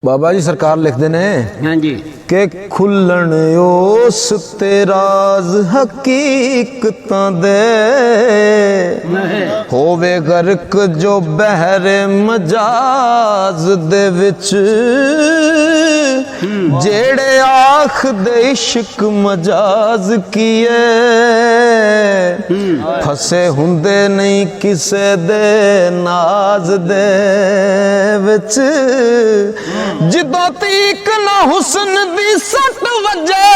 बाबा जी सरकार लिखते ने हाँ जी के खुलन उस ते राज हकीकतां दे होवे गर्क जो बहरे मजाज दे विच जेड़े आख दे इश्क मजाज किए फसे हुंदे नहीं किसे दे नाज दे विच जिदों तीक ना हुस्न दी सट वजे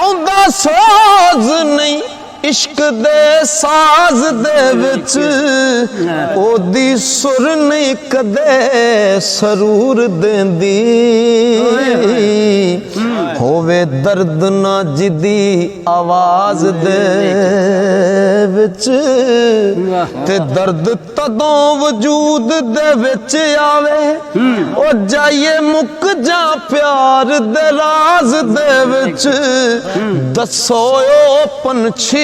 आउंदा सोज नहीं इश्क दे साज दे विच ओदी सुर नहीं कदे सरूर देंदी होवे दर्द ना जिदी आवाज दे विच ते दर्द तदों वजूद दे विच आवे ओ जाइए मुक जा प्यार दे राज दे विच दसो ओ पंछी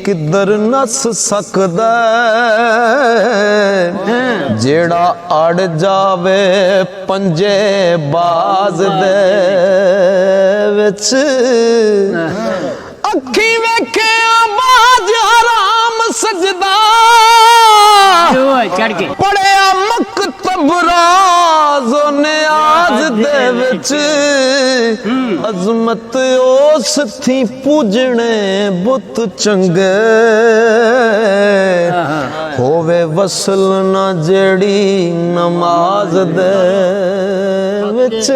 किधर नस सकदा जेड़ा अड़ जावे पंजे बाज दे विच अखी वेखे बाज हराम सजदा चढ़ के पढ़िया मकतब राज़ नियाज दे विच अज़मत ओस थी पूजने बुत चंगे होवे वसल ना जेड़ी नमाज दे विच।